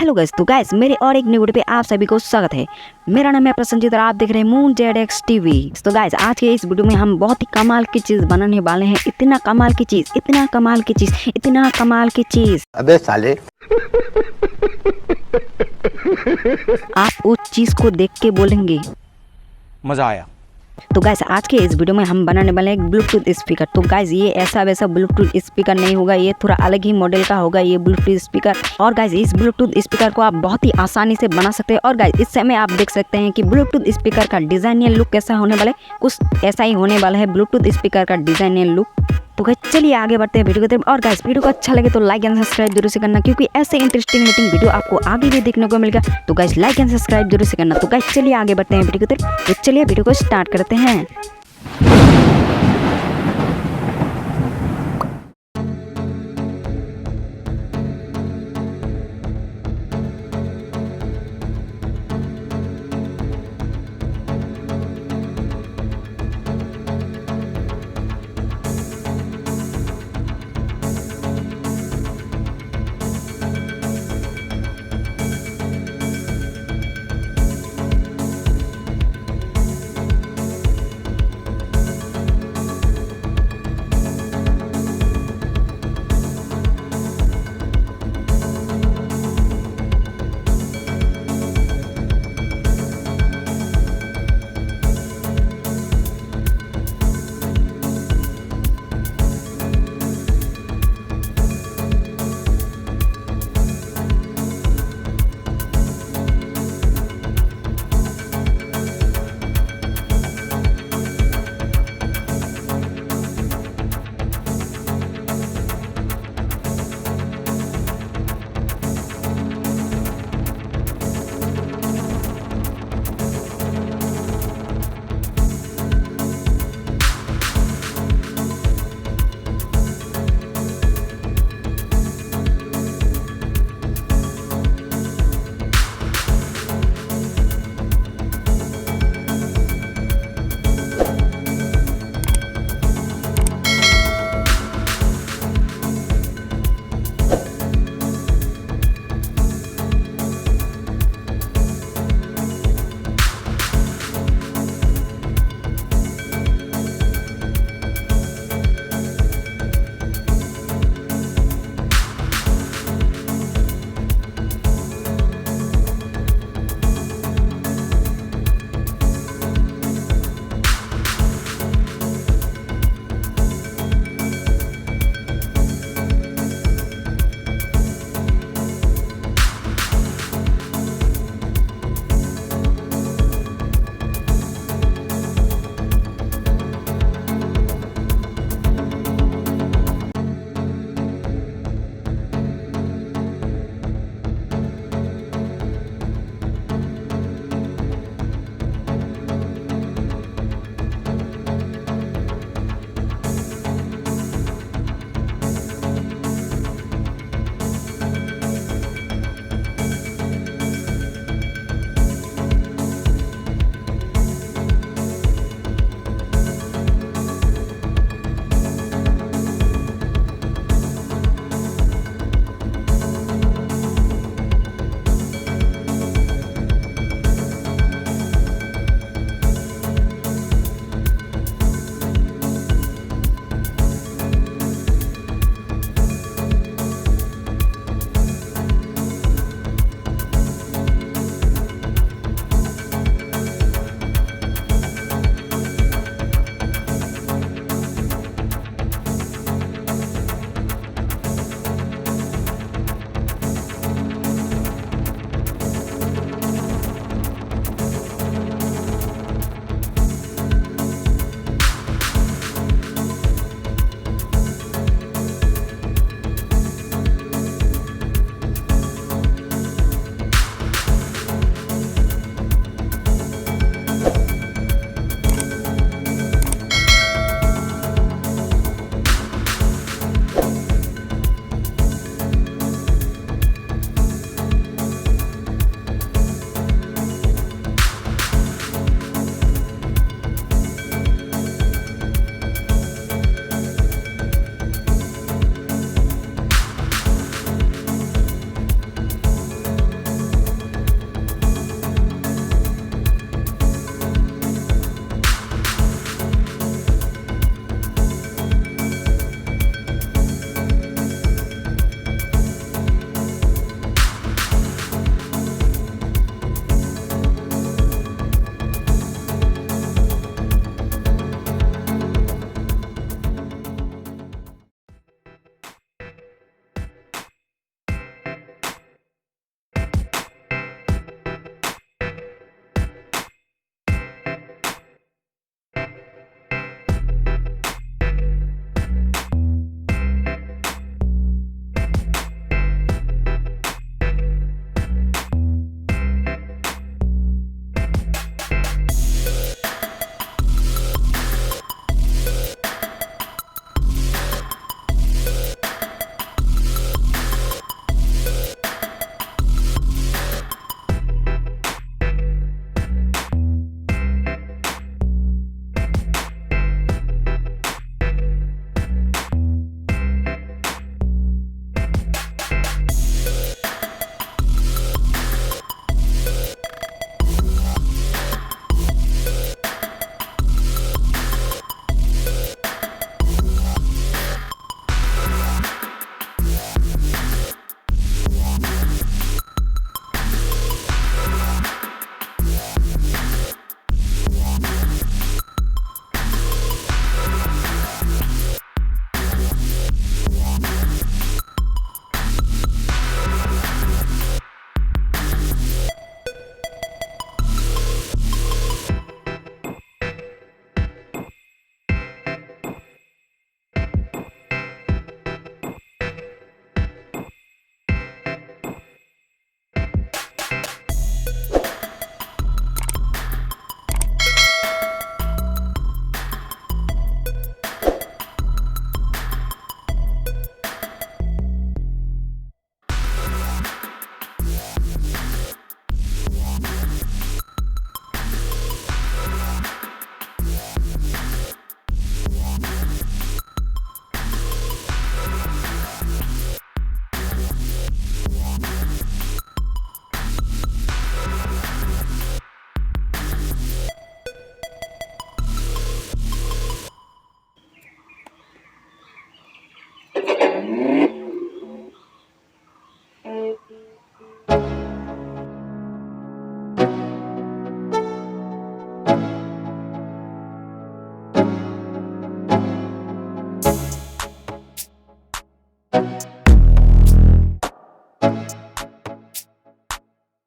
Hello guys, तो guys मेरे और एक न्यू वीडियो पे आप सभी को स्वागत है। मेरा नाम है प्रसन्नजीत और आप देख रहे हैं मून जेड टीवी। तो गाइस आज के इस वीडियो में हम बहुत ही कमाल की चीज बनाने वाले हैं। इतना कमाल की चीज, इतना कमाल की चीज, इतना कमाल की चीज। अबे साले आप उस चीज को देख के बोलेंगे मजा आया। तो गाइस आज के इस वीडियो में हम बनाने वाले हैं ब्लूटूथ स्पीकर। तो गाइस ये ऐसा वैसा ब्लूटूथ स्पीकर नहीं होगा, ये थोड़ा अलग ही मॉडल का होगा ये ब्लूटूथ स्पीकर। और गाइस इस ब्लूटूथ स्पीकर को आप बहुत ही आसानी से बना सकते हैं। और गाइस इस समय आप देख सकते हैं कि ब्लूटूथ स्पीकर का डिजाइन या लुक कैसा होने वाला है, कुछ ऐसा ही होने वाला है ब्लूटूथ स्पीकर का डिजाइन या लुक। तो गाइस चलिए आगे बढ़ते हैं वीडियो की तरफ। और गाइस वीडियो को अच्छा लगे तो लाइक एंड सब्सक्राइब जरूर से करना, क्योंकि ऐसे इंटरेस्टिंग वीडियो आपको आगे भी देखने को मिलेगा। तो गाइस लाइक एंड सब्सक्राइब जरूर से करना। तो गाइस चलिए आगे बढ़ते हैं वीडियो की तरफ। तो चलिए वीडियो को स्टार्ट करते हैं।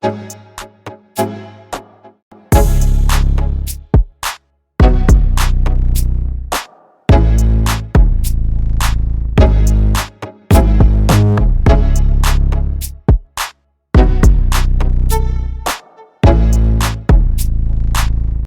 है।